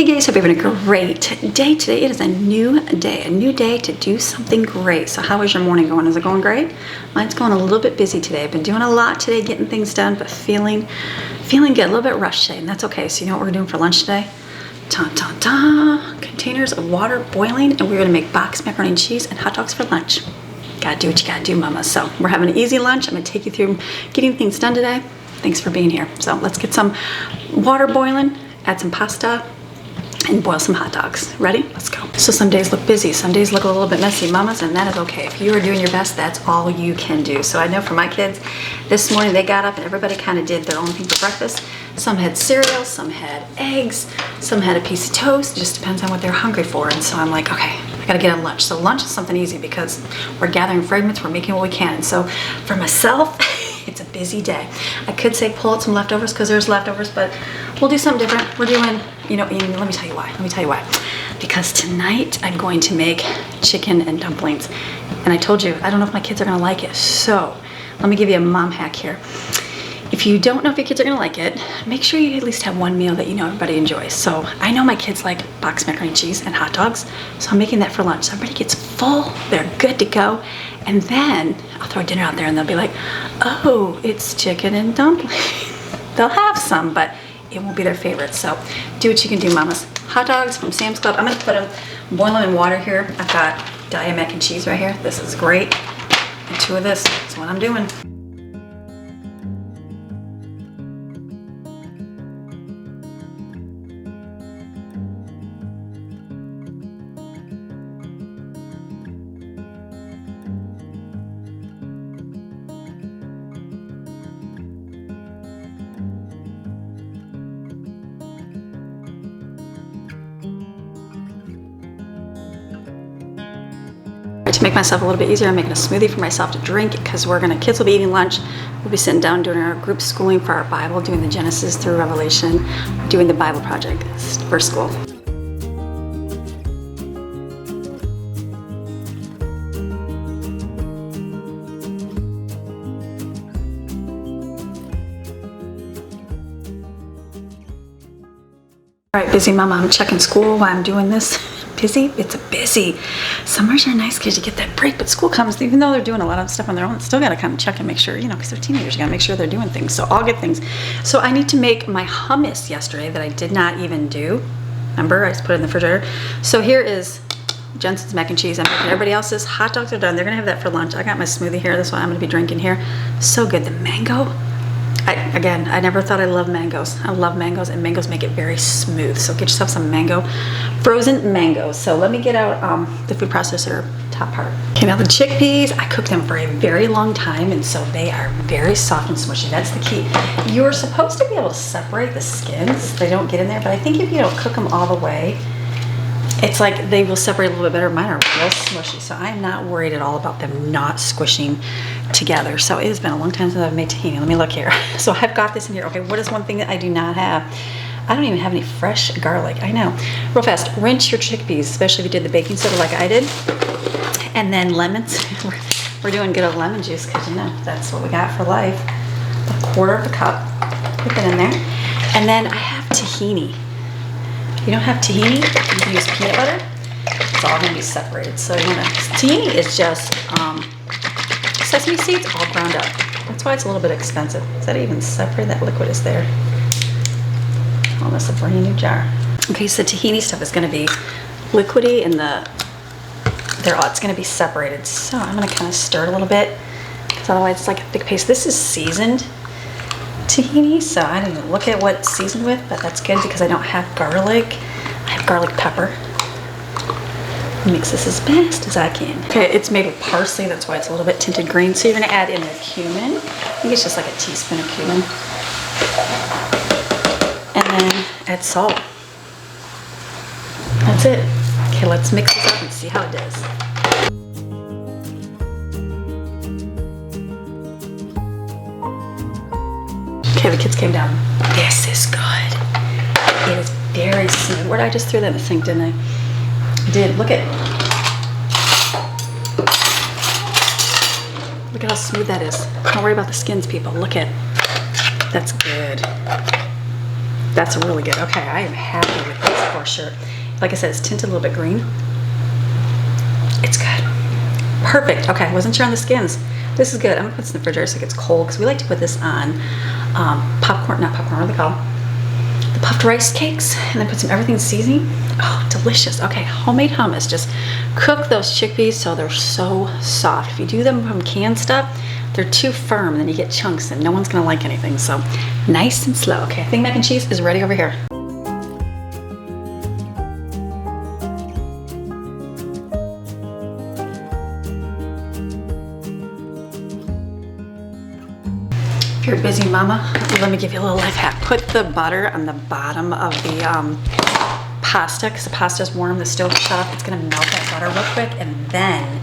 Hey guys, hope you're having a great day today. It is a new day to do something great. So how is your morning going? Is it going great? Mine's going a little bit busy today. I've been doing a lot today, getting things done, but feeling good, a little bit rushed today, and that's okay. So you know what we're doing for lunch today? Containers of water boiling, and we're gonna make boxed macaroni and cheese and hot dogs for lunch. Gotta do what you gotta do, mama. So we're having an easy lunch. I'm gonna take you through getting things done today. Thanks for being here. So let's get some water boiling, add some pasta, and boil some hot dogs. Ready? Let's go. So some days look busy, some days look a little bit messy, mamas, and that is okay. If you are doing your best, that's all you can do. So I know for my kids, this morning they got up and everybody kind of did their own thing for breakfast. Some had cereal, some had eggs, some had a piece of toast. It just depends on what they're hungry for. And so I'm like, okay, I gotta get on lunch. So lunch is something easy because we're gathering fragments, we're making what we can. And so for myself, it's a busy day. I could say pull out some leftovers because there's leftovers, but we'll do something different. We're doing, you know, let me tell you why. Because tonight I'm going to make chicken and dumplings. And I told you, I don't know if my kids are gonna like it. So let me give you a mom hack here. If you don't know if your kids are gonna like it, make sure you at least have one meal that you know everybody enjoys. So I know my kids like boxed macaroni and cheese and hot dogs, so I'm making that for lunch. So everybody gets full, they're good to go. And then I'll throw dinner out there and they'll be like, oh, it's chicken and dumplings. They'll have some, but it won't be their favorite. So do what you can do, mamas. Hot dogs from Sam's Club. I'm gonna put them, boil them in water here. I've got Diet mac and cheese right here. This is great. And 2 of this, that's what I'm doing. To make myself a little bit easier, I'm making a smoothie for myself to drink because kids will be eating lunch. We'll be sitting down doing our group schooling for our Bible, doing the Genesis through Revelation, doing the Bible project for school. All right, busy mama, I'm checking school while I'm doing this. Busy? It's busy. Summers are nice because you get that break, but school comes, even though they're doing a lot of stuff on their own, still gotta kind of check and make sure, you know, because they're teenagers, you gotta make sure they're doing things. So I'll get things. So I need to make my hummus yesterday that I did not even do. Remember, I just put it in the refrigerator. So here is Jensen's mac and cheese. I'm making everybody else's. Hot dogs are done. They're gonna have that for lunch. I got my smoothie here. That's what I'm gonna be drinking here. So good. The mango. I never thought I loved mangoes. I love mangoes, and mangoes make it very smooth. So get yourself some frozen mangoes. So let me get out the food processor top part. Okay, now the chickpeas, I cooked them for a very long time, and so they are very soft and smushy. That's the key. You're supposed to be able to separate the skins. They don't get in there, but I think if you don't cook them all the way, it's like they will separate a little bit better. Mine are real smushy, so I'm not worried at all about them not squishing together. So it has been a long time since I've made tahini. Let me look here. So I've got this in here. Okay, what is one thing that I do not have? I don't even have any fresh garlic. I know. Real fast, rinse your chickpeas, especially if you did the baking soda like I did. And then lemons. We're doing good old lemon juice because, you know, that's what we got for life. A 1/4 cup. Put that in there. And then I have tahini. If you don't have tahini, you can use peanut butter. It's all going to be separated. So you want to, tahini is just sesame seeds all ground up. That's why it's a little bit expensive. Is that even separate? That liquid is there. Almost a brand new jar. Okay, so tahini stuff is going to be liquidy, and it's going to be separated. So I'm going to kind of stir it a little bit because otherwise it's like a thick paste. This is seasoned tahini, so I didn't even look at what it's seasoned with, but that's good because I don't have garlic. I have garlic pepper. Mix this as best as I can. Okay, it's made with parsley, that's why it's a little bit tinted green. So you're gonna add in the cumin. I think it's just like a teaspoon of cumin. And then add salt. That's it. Okay, let's mix this up and see how it does. Okay, the kids came down. This is good. It is very smooth. Where did I just throw that in the sink, didn't I? Did. Look at how smooth that is. Don't worry about the skins, people. Look at, that's good. That's really good. Okay, I am happy with this for sure. Like I said, it's tinted a little bit green. It's good. Perfect. Okay, I wasn't sure on the skins. This is good. I'm gonna put this in the refrigerator so it gets cold because we like to put this on popcorn, not popcorn, what are they called? The puffed rice cakes, and then put some everything seasoning. Oh, delicious. Okay, homemade hummus. Just cook those chickpeas so they're so soft. If you do them from canned stuff, they're too firm, then you get chunks and no one's gonna like anything. So nice and slow. Okay, I think mac and cheese is ready over here. If you're a busy mama, let me give you a little life hack. Put the butter on the bottom of the pasta, because the pasta's warm, the stove shut off. It's gonna melt that butter real quick, and then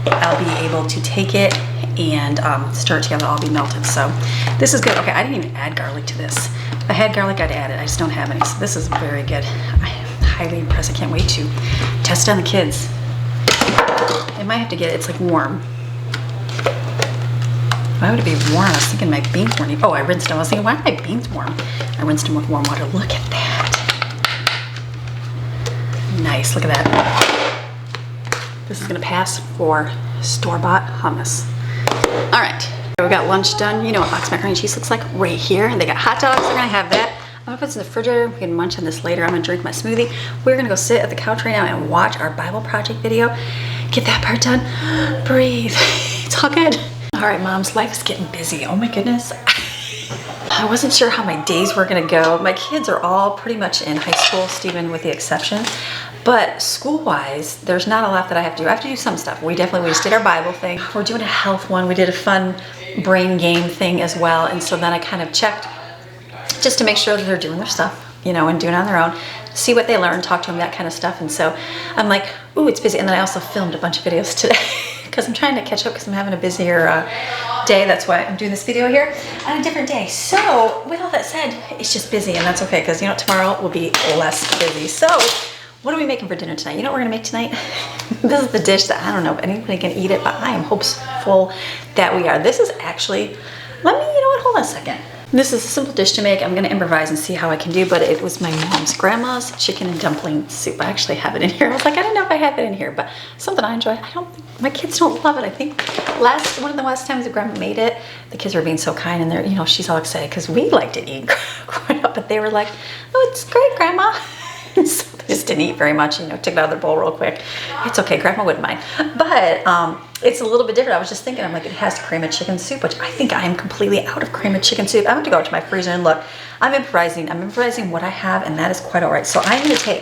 I'll be able to take it and stir it together. It'll all be melted. So this is good. Okay, I didn't even add garlic to this. If I had garlic, I'd add it. I just don't have any. So this is very good. I'm highly impressed. I can't wait to test it on the kids. I might have to get it. It's like warm. Why would it be warm? I was thinking my beans weren't. Oh, I rinsed them. I was thinking, why are my beans warm? I rinsed them with warm water. Look at that. Nice. Look at that. This is gonna pass for store-bought hummus. All right, we got lunch done. You know what box macaroni and cheese looks like right here. They got hot dogs. They're gonna have that. I'm gonna put this in the refrigerator. We can munch on this later. I'm gonna drink my smoothie. We're gonna go sit at the couch right now and watch our Bible project video. Get that part done. Breathe. It's all good. All right, moms, life is getting busy. Oh my goodness. I wasn't sure how my days were gonna go. My kids are all pretty much in high school, Stephen with the exception. But school-wise, there's not a lot that I have to do. I have to do some stuff. We just did our Bible thing. We're doing a health one. We did a fun brain game thing as well. And so then I kind of checked just to make sure that they're doing their stuff, you know, and doing it on their own, see what they learn, talk to them, that kind of stuff. And so I'm like, ooh, it's busy. And then I also filmed a bunch of videos today because I'm trying to catch up because I'm having a busier day. That's why I'm doing this video here on a different day. So with all that said, it's just busy, and that's okay because, you know, tomorrow will be less busy. So what are we making for dinner tonight? You know what we're gonna make tonight? This is the dish that I don't know if anybody can eat it, but I am hopeful that we are. This is actually, you know what, hold on a second. This is a simple dish to make. I'm gonna improvise and see how I can do, but it was my mom's grandma's chicken and dumpling soup. I actually have it in here. I was like, I don't know if I have it in here, but something I enjoy. My kids don't love it. I think one of the last times that grandma made it, the kids were being so kind, and they're, you know, she's all excited because we like to eat growing up, but they were like, oh, it's great, grandma. So they just didn't eat very much, you know, took it out of their bowl real quick. It's okay, grandma wouldn't mind. But it's a little bit different. I was just thinking, I'm like, it has cream of chicken soup, which I think I am completely out of cream of chicken soup. I have to go to my freezer and look. I'm improvising what I have, and that is quite all right. So I'm gonna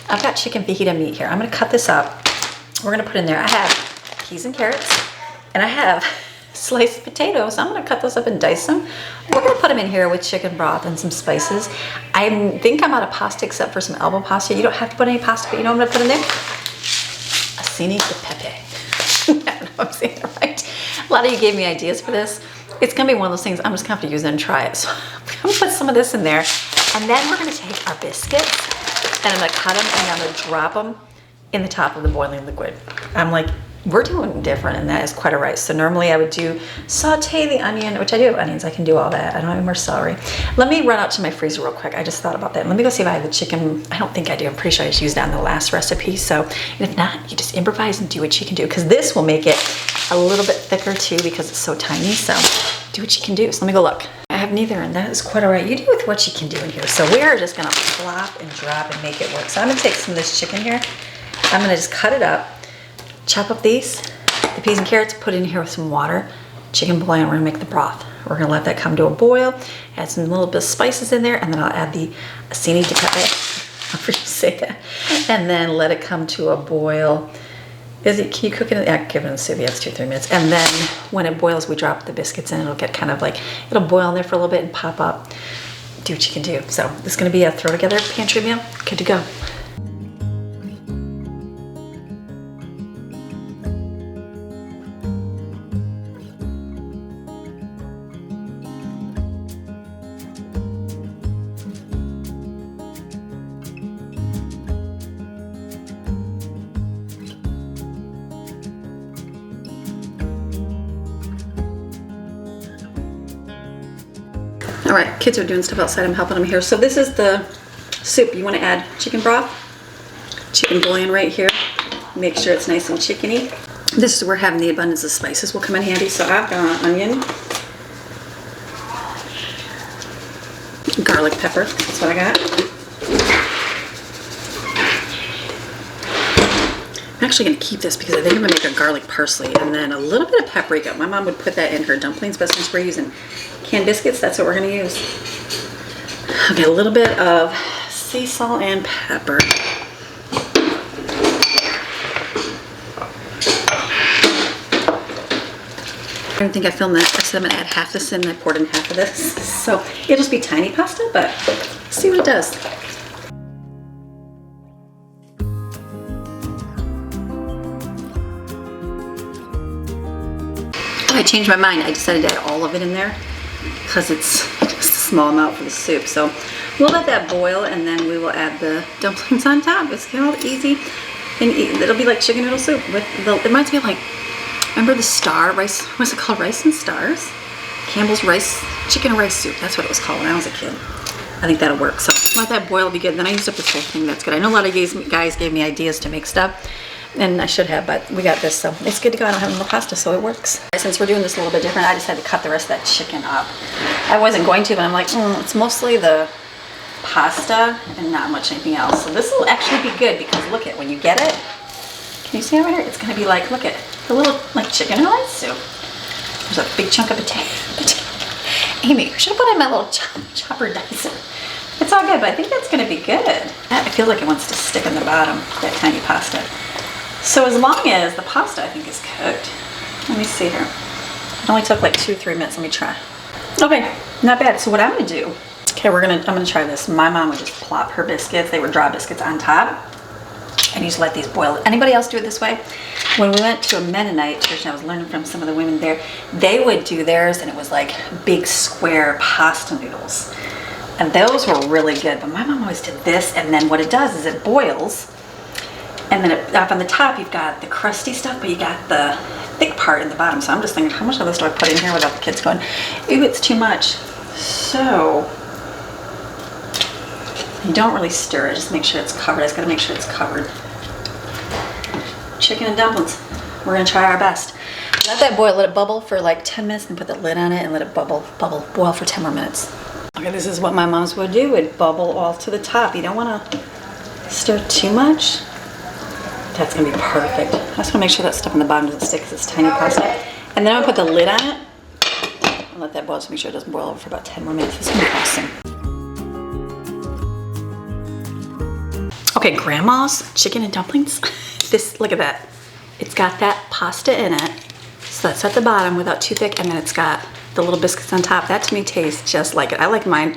I've got chicken fajita meat here. I'm gonna cut this up. We're gonna put in there, I have peas and carrots, and I have sliced potatoes. I'm gonna cut those up and dice them. We're gonna put them in here with chicken broth and some spices. I think I'm out of pasta except for some elbow pasta. You don't have to put any pasta, but you know what I'm gonna put in there? Acini di pepe. I don't know if I'm saying it right. A lot of you gave me ideas for this. It's gonna be one of those things I'm just gonna have to use it and try it. So I'm gonna put some of this in there, and then we're gonna take our biscuits and I'm gonna cut them and I'm gonna drop them in the top of the boiling liquid. I'm like, we're doing different, and that is quite all right. So normally I would do saute the onion, which I do have onions. I can do all that. I don't have any more celery. Let me run out to my freezer real quick. I just thought about that. Let me go see if I have the chicken. I don't think I do. I'm pretty sure I just used that in the last recipe. So if not, you just improvise and do what you can do, because this will make it a little bit thicker too because it's so tiny. So do what you can do. So let me go look. I have neither, and that is quite all right. You do with what you can do in here. So we are just gonna flop and drop and make it work. So I'm gonna take some of this chicken here. I'm gonna just cut it up. Chop up the peas and carrots, put it in here with some water, chicken bouillon. We're gonna make the broth. We're gonna let that come to a boil, add some little bit of spices in there, and then I'll add the acini di pepe. I'll forget to say that. And then let it come to a boil. Can you cook it? Yeah, give it a sieve. Yeah, it's 2-3 minutes. And then when it boils, we drop the biscuits in. It'll get kind of like, it'll boil in there for a little bit and pop up. Do what you can do. So this is gonna be a throw together pantry meal. Good to go. All right, kids are doing stuff outside. I'm helping them here. So this is the soup, you want to add chicken broth, chicken bouillon right here. Make sure it's nice and chickeny. This is where having the abundance of spices will come in handy. So I've got onion, garlic pepper, that's what I got. I'm actually going to keep this because I think I'm going to make a garlic parsley and then a little bit of paprika. My mom would put that in her dumplings, but since we're using canned biscuits, that's what we're going to use. Okay, a little bit of sea salt and pepper. I don't think I filmed that. I said I'm going to add half this in and I poured in half of this. So it'll just be tiny pasta, but see what it does. I changed my mind. I decided to add all of it in there because it's just a small amount for the soup. So we'll let that boil and then we will add the dumplings on top. It's all easy and it'll be like chicken noodle soup. It reminds me of like, remember the star rice, what's it called? Rice and Stars? Campbell's rice, chicken and rice soup. That's what it was called when I was a kid. I think that'll work. So let that boil, be good. Then I used up this whole thing. That's good. I know a lot of guys gave me ideas to make stuff. And I should have, but we got this, so it's good to go. I don't have any more pasta, so it works. Since we're doing this a little bit different, I decided to cut the rest of that chicken up. I wasn't going to, but I'm like, it's mostly the pasta and not much anything else. So this will actually be good because look at when you get it. Can you see it right here? It's gonna be like, look at the little like chicken and rice soup. There's a big chunk of potato. Amy, I should have put in my little chopper dicer. It's all good, but I think that's gonna be good. I feel like it wants to stick in the bottom, that tiny pasta. So as long as the pasta, I think, is cooked. Let me see here. It only took like 2 or 3 minutes. Let me try. Okay, not bad. So what I'm gonna do, okay, I'm gonna try this. My mom would just plop her biscuits. They were dry biscuits on top. And you just let these boil. Anybody else do it this way? When we went to a Mennonite church and I was learning from some of the women there, they would do theirs and it was like big square pasta noodles. And those were really good. But my mom always did this, and then what it does is it boils. And then up on the top, you've got the crusty stuff, but you got the thick part in the bottom. So I'm just thinking, how much of this do I put in here without the kids going, ooh, it's too much. So you don't really stir it, just make sure it's covered. I just gotta make sure it's covered. Chicken and dumplings. We're gonna try our best. Let that boil, let it bubble for like 10 minutes, and put the lid on it and let it boil for 10 more minutes. Okay, this is what my mom's would do. It'd bubble all to the top. You don't wanna stir too much. That's gonna be perfect. I just wanna make sure that stuff in the bottom doesn't stick because it's tiny pasta. And then I'm gonna put the lid on it and let that boil to make sure it doesn't boil over for about 10 more minutes. It's gonna be awesome. Okay, grandma's chicken and dumplings. This, look at that. It's got that pasta in it. So that's at the bottom without too thick, and then it's got the little biscuits on top. That to me tastes just like it. I like mine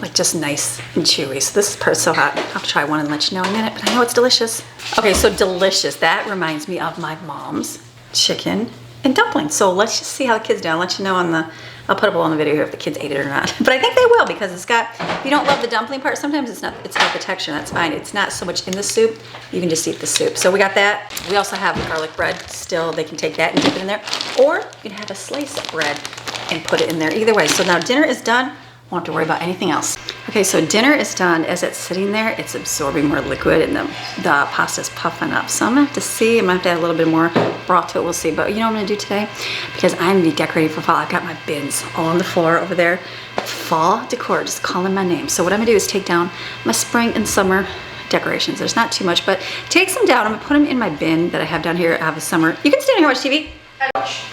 like just nice and chewy. So this part's so hot. I'll try one and let you know in a minute, but I know it's delicious. Okay, so delicious. That reminds me of my mom's chicken and dumplings. So let's just see how the kids do. I'll let you know on the, I'll put up on the video here if the kids ate it or not. But I think they will because it's got, if you don't love the dumpling part, sometimes it's not the texture, that's fine. It's not so much in the soup, you can just eat the soup. So we got that. We also have garlic bread still. They can take that and dip it in there. Or you can have a slice of bread and put it in there. Either way. So now dinner is done. Won't have to worry about anything else. Okay, so dinner is done. As it's sitting there, it's absorbing more liquid and the pasta's puffing up. So I'm gonna have to see, I'm gonna have to add a little bit more broth to it, we'll see. But you know what I'm gonna do today? Because I'm gonna be decorating for fall. I've got my bins all on the floor over there. Fall decor, just calling my name. So what I'm gonna do is take down my spring and summer decorations. There's not too much, but take some down. I'm gonna put them in my bin that I have down here. I have a summer. You can stand here and watch TV.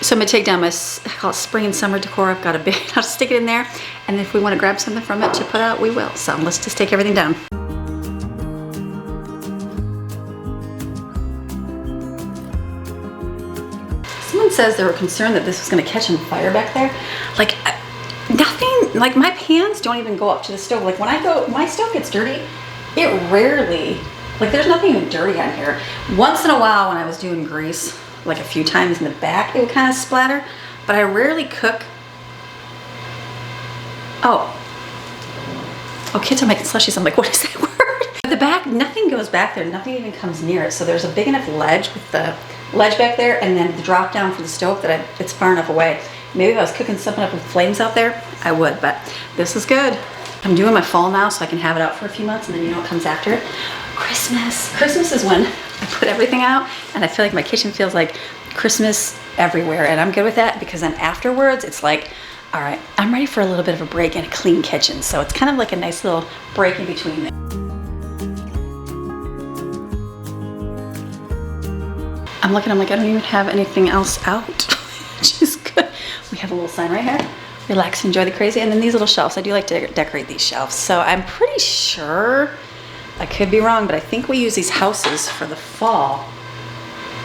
So I'm gonna take down my, I call it spring and summer decor. I've got a bin, I'll stick it in there. And if we wanna grab something from it to put out, we will. So let's just take everything down. Someone says they were concerned that this was gonna catch on fire back there. Like nothing, like my pans don't even go up to the stove. Like when I go, my stove gets dirty, it rarely, like there's nothing even dirty on here. Once in a while when I was doing grease, like a few times in the back, it would kind of splatter, but I rarely cook. Oh, kids are making slushies. I'm like, what is that word? The back, nothing goes back there. Nothing even comes near it. So there's a big enough ledge with the ledge back there, and then the drop down for the stove that it's far enough away. Maybe if I was cooking something up with flames out there, I would, but this is good. I'm doing my fall now so I can have it out for a few months, and then you know what comes after it? Christmas. Christmas is when I put everything out, and I feel like my kitchen feels like Christmas everywhere, and I'm good with that because then afterwards it's like, all right, I'm ready for a little bit of a break and a clean kitchen. So it's kind of like a nice little break in between there. I'm looking, I'm like, I don't even have anything else out, which is good. We have a little sign right here. Relax, enjoy the crazy. And then these little shelves, I do like to decorate these shelves. So I'm pretty sure, I could be wrong, but I think we use these houses for the fall.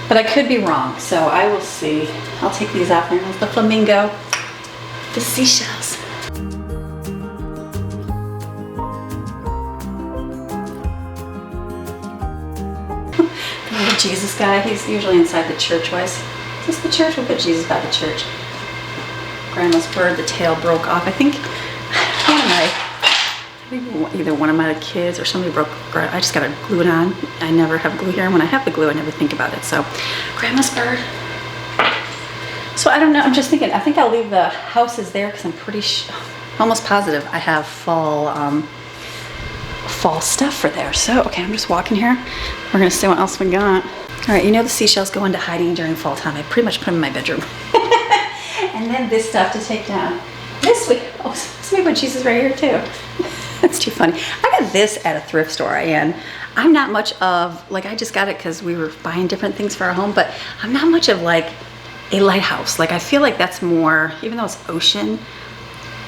But I could be wrong, so I will see. I'll take these off. There's the flamingo, the seashells. The little Jesus guy, he's usually inside the church. Why is this the church? We'll put Jesus by the church. Grandma's bird, the tail broke off. I think either one of my kids or somebody broke. I just gotta glue it on. I never have glue here, and when I have the glue, I never think about it. So, Grandma's bird. So I don't know. I'm just thinking. I think I'll leave the houses there because I'm pretty almost positive I have fall stuff for there. So okay, I'm just walking here. We're gonna see what else we got. All right, you know the seashells go into hiding during fall time. I pretty much put them in my bedroom. And then this stuff to take down. This week, oh, somebody put Jesus right here too. That's too funny. I got this at a thrift store, and I'm not much of, like, I just got it because we were buying different things for our home, but I'm not much of like a lighthouse. Like, I feel like that's more, even though it's ocean,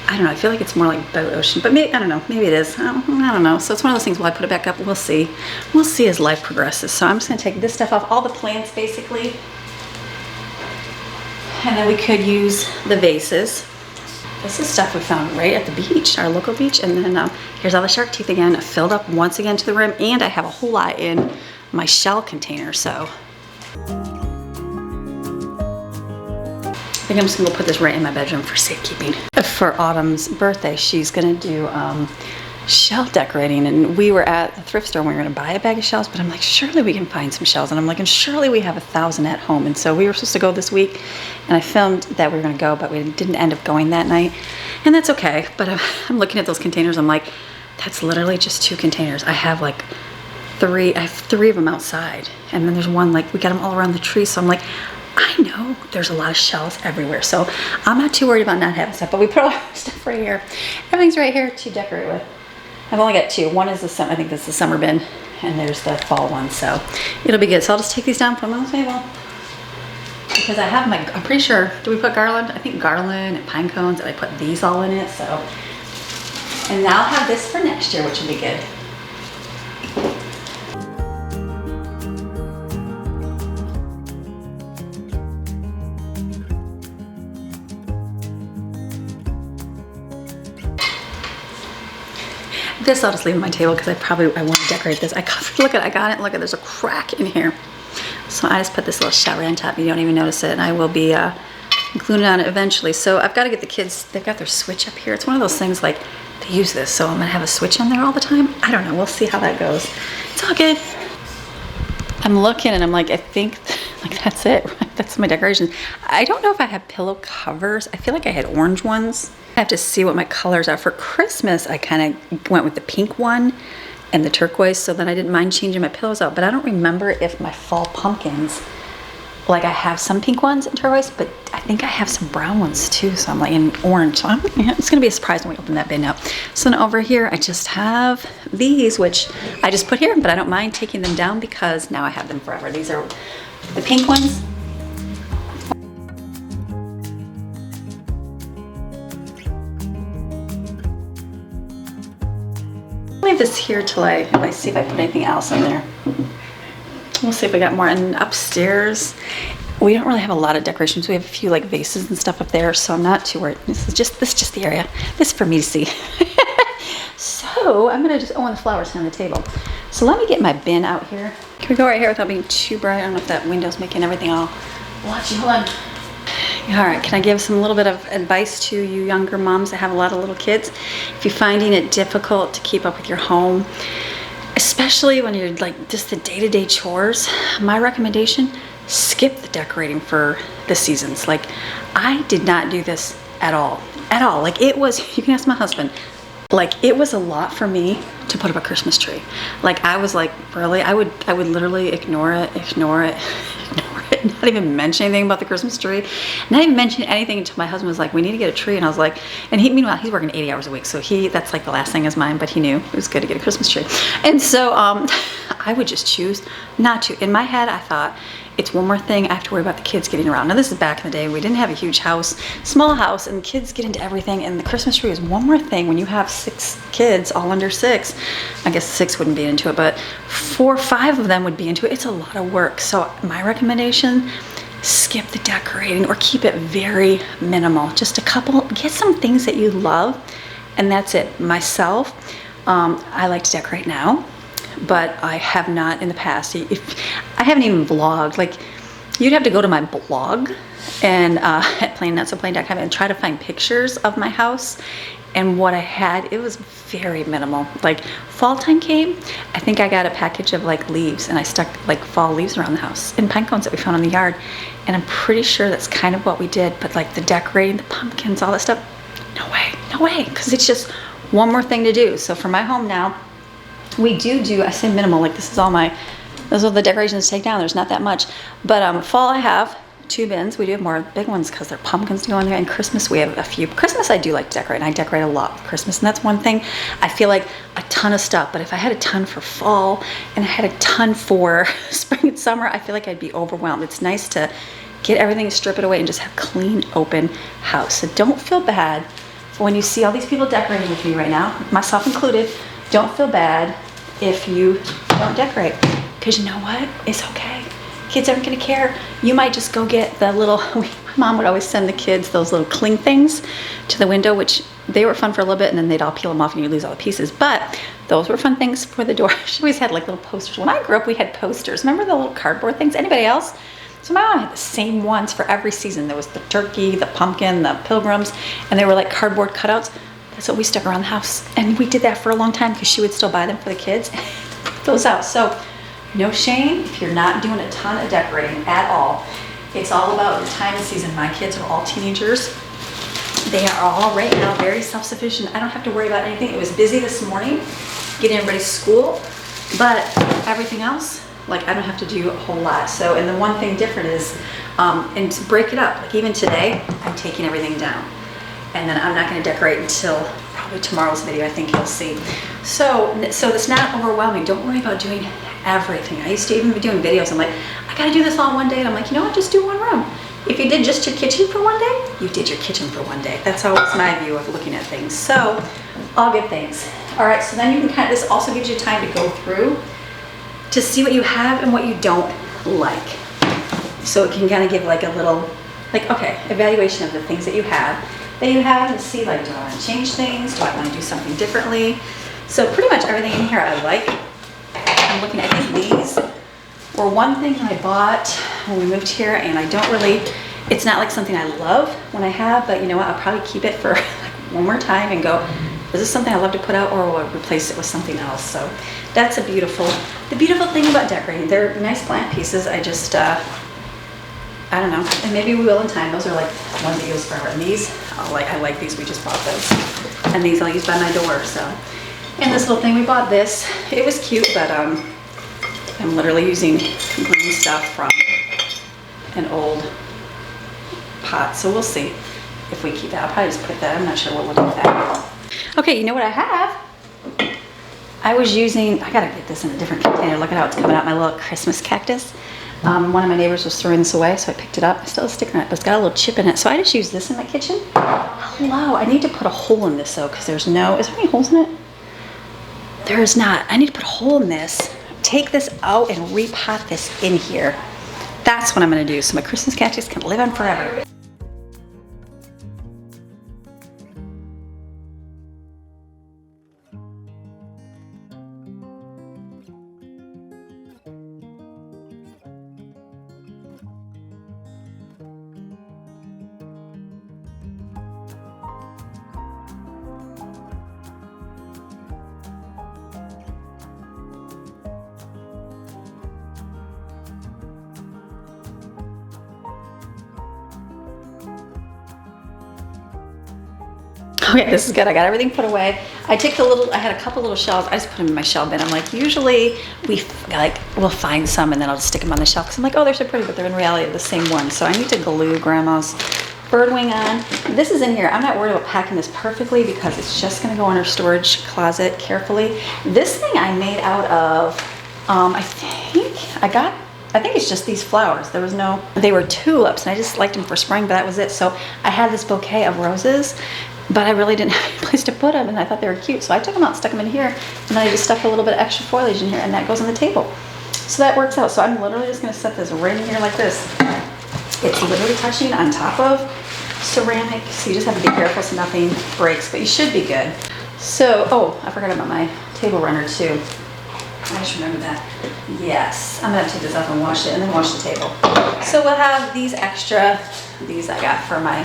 I don't know, I feel like it's more like boat ocean, but maybe, I don't know, maybe it is. I don't know. So it's one of those things, will I put it back up? We'll see. We'll see as life progresses. So I'm just gonna take this stuff off, all the plants basically. And then we could use the vases. This is stuff we found right at the beach, our local beach. And then here's all the shark teeth again, filled up once again to the rim. And I have a whole lot in my shell container, so. I think I'm just gonna go put this right in my bedroom for safekeeping. For Autumn's birthday, she's gonna do shell decorating, and we were at the thrift store and we were gonna buy a bag of shells, but I'm like, surely we can find some shells. And I'm like, and surely we have 1,000 at home. And so we were supposed to go this week, and I filmed that we were gonna go, but we didn't end up going that night. And that's okay, but I'm looking at those containers, I'm like, that's literally just 2 containers. I have like 3, I have 3 of them outside. And then there's one, like, we got them all around the tree. So I'm like, I know there's a lot of shells everywhere. So I'm not too worried about not having stuff, but we put all our stuff right here. Everything's right here to decorate with. I've only got 2. One is the I think that's the summer bin, and there's the fall one, so it'll be good. So I'll just take these down, put them on the table. Because I have I'm pretty sure, do we put garland? I think garland and pine cones, and I put these all in it, so. And now I'll have this for next year, which will be good. This I'll just leave on my table because I want to decorate this. I got it. Look at, there's a crack in here. So I just put this little shower on top. You don't even notice it, and I will be including on it eventually. So I've got to get the kids, they've got their switch up here. It's one of those things like they use this, so I'm gonna have a switch on there all the time. I don't know, we'll see how that goes. It's all good. I'm looking and I'm like, I think like that's it, right? That's my decorations. I don't know if I have pillow covers. I feel like I had orange ones. I have to see what my colors are. For Christmas, I kind of went with the pink one and the turquoise, so then I didn't mind changing my pillows out, but I don't remember if my fall pumpkins, like I have some pink ones in turquoise, but I think I have some brown ones too, so I'm like in orange. So it's gonna be a surprise when we open that bin up. So then over here, I just have these, which I just put here, but I don't mind taking them down because now I have them forever. These are the pink ones. Leave this here till I see if I put anything else in there. We'll see if we got more. And upstairs, we don't really have a lot of decorations. We have a few like vases and stuff up there, so I'm not too worried. This is just the area. This is for me to see. So I'm gonna just, oh, and the flowers on the table. So let me get my bin out here. Can we go right here without being too bright? I don't know if that window's making everything all blotchy. Hold on. All right, can I give some little bit of advice to you younger moms that have a lot of little kids? If you're finding it difficult to keep up with your home, especially when you're like just the day-to-day chores, my recommendation, skip the decorating for the seasons. Like, I did not do this at all. Like, it was, you can ask my husband, Like, it was a lot for me to put up a Christmas tree. Like, I was like, really? I would literally ignore it, not even mention anything about the Christmas tree, not even mention anything until my husband was like, we need to get a tree. And I was like, and meanwhile, he's working 80 hours a week, so that's like the last thing is mine, but he knew it was good to get a Christmas tree. And so I would just choose not to. In my head, I thought, it's one more thing I have to worry about the kids getting around. Now, this is back in the day. We didn't have a huge house, small house, and the kids get into everything. And the Christmas tree is one more thing when you have 6 kids, all under 6. I guess 6 wouldn't be into it, but 4 or 5 of them would be into it. It's a lot of work. So my recommendation, skip the decorating or keep it very minimal. Just a couple, get some things that you love, and that's it. Myself, I like to decorate now, but I have not in the past. I haven't even vlogged. Like, you'd have to go to my blog and at plainnotsoplain.com and try to find pictures of my house. And what I had, it was very minimal. Like, fall time came, I think I got a package of like leaves, and I stuck like fall leaves around the house and pine cones that we found in the yard. And I'm pretty sure that's kind of what we did. But like the decorating, the pumpkins, all that stuff, no way, because it's just one more thing to do. So for my home now, we do, I say minimal, like those are the decorations to take down. There's not that much. But fall, I have 2 bins. We do have more big ones because they're pumpkins to go in there. And Christmas, we have a few. Christmas, I do like to decorate, and I decorate a lot for Christmas. And that's one thing. I feel like a ton of stuff. But if I had a ton for fall and I had a ton for spring and summer, I feel like I'd be overwhelmed. It's nice to get everything, strip it away, and just have clean, open house. So don't feel bad for when you see all these people decorating with me right now, myself included. Don't feel bad if you don't decorate, because you know what? It's okay. Kids aren't gonna care. You might just go get the little, my mom would always send the kids those little cling things to the window, which they were fun for a little bit, and then they'd all peel them off and you lose all the pieces. But those were fun things for the door. She always had like little posters. When I grew up, we had posters. Remember the little cardboard things? Anybody else? So my mom had the same ones for every season. There was the turkey, the pumpkin, the pilgrims, and they were like cardboard cutouts. That's what we stuck around the house. And we did that for a long time because she would still buy them for the kids and put those out. So no shame if you're not doing a ton of decorating at all. It's all about the time of season. My kids are all teenagers. They are all right now very self-sufficient. I don't have to worry about anything. It was busy this morning getting everybody to school, but everything else, like, I don't have to do a whole lot. So, and the one thing different is, and to break it up, like even today, I'm taking everything down. And then I'm not going to decorate until probably tomorrow's video, I think you'll see. So it's not overwhelming. Don't worry about doing everything. I used to even be doing videos. I'm like, I got to do this all in one day. And I'm like, you know what? Just do one room. If you did just your kitchen for one day, you did your kitchen for one day. That's always my view of looking at things. So all good things. All right, so then you can this also gives you time to go through to see what you have and what you don't like. So it can kind of give like a little, like, okay, evaluation of the things that you have and see, like, do I want to change things? Do I want to do something differently? So pretty much everything in here I like. I'm looking at, I think these were one thing I bought when we moved here, and I don't really, it's not like something I love when I have, but you know what, I'll probably keep it for like one more time and go, is this something I love to put out, or will I replace it with something else? So that's the beautiful thing about decorating. They're nice plant pieces. I just, I don't know, and maybe we will in time. Those are like ones that use forever. And these, I like these. We just bought those, and these I'll use by my door. So, and this little thing, we bought this. It was cute, but I'm literally using green stuff from an old pot. So we'll see if we keep that. I'll probably just put that. I'm not sure what we'll do with that. Okay, you know what I have? I was using, I gotta get this in a different container. Look at how it's coming out, my little Christmas cactus. One of my neighbors was throwing this away, so I picked it up. I still have a sticker on it, but it's got a little chip in it. So I just use this in my kitchen. Hello, I need to put a hole in this though, because there's no, is there any holes in it? There is not. I need to put a hole in this, take this out and repot this in here. That's what I'm gonna do, so my Christmas cactus can live on forever. Okay, this is good. I got everything put away. I had a couple little shells. I just put them in my shelf bin. I'm like, usually we'll find some and then I'll just stick them on the shelf because I'm like, oh, they're so pretty, but they're in reality the same one. So I need to glue Grandma's bird wing on. This is in here. I'm not worried about packing this perfectly because it's just gonna go in her storage closet carefully. This thing I made out of, I think it's just these flowers. They were tulips and I just liked them for spring, but that was it. So I had this bouquet of roses, but I really didn't have a place to put them and I thought they were cute. So I took them out and stuck them in here and then I just stuck a little bit of extra foliage in here and that goes on the table. So that works out. So I'm literally just gonna set this right in here like this. It's literally touching on top of ceramic, so you just have to be careful so nothing breaks, but you should be good. So, oh, I forgot about my table runner too. I just remembered that. Yes, I'm gonna take this off and wash it and then wash the table. So we'll have these I got for my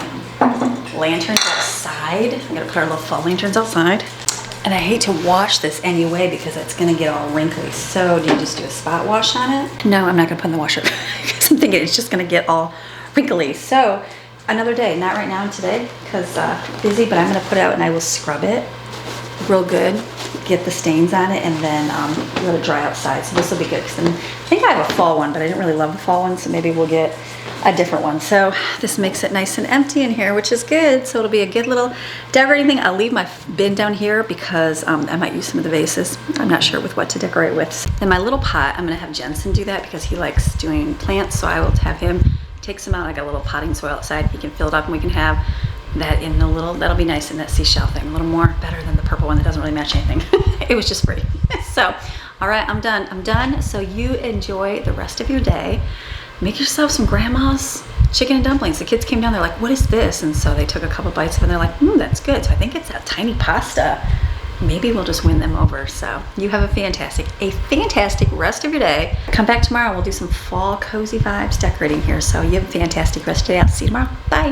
lanterns outside. I'm gonna put our little fall lanterns outside. And I hate to wash this anyway because it's gonna get all wrinkly. So do you just do a spot wash on it? No, I'm not gonna put in the washer because I'm thinking it's just gonna get all wrinkly. So another day, not right now and today because busy, but I'm gonna put it out and I will scrub it real good, get the stains on it, and then let it dry outside. So this will be good because I think I have a fall one, but I didn't really love the fall one, so maybe we'll get a different one. So this makes it nice and empty in here, which is good. So it'll be a good little decorating thing. I'll leave my bin down here because I might use some of the vases. I'm not sure with what to decorate with. And my little pot, I'm gonna have Jensen do that because he likes doing plants, so I will have him take some out. I got a little potting soil outside. He can fill it up and we can have that in the little, that'll be nice in that seashell thing. A little more better than the purple one that doesn't really match anything. It was just free. So, all right, I'm done. So you enjoy the rest of your day. Make yourself some grandma's chicken and dumplings. The kids came down, they're like, what is this? And so they took a couple bites of it and they're like, that's good. So I think it's that tiny pasta. Maybe we'll just win them over. So you have a fantastic rest of your day. Come back tomorrow. We'll do some fall cozy vibes decorating here. So you have a fantastic rest of your day. I'll see you tomorrow. Bye.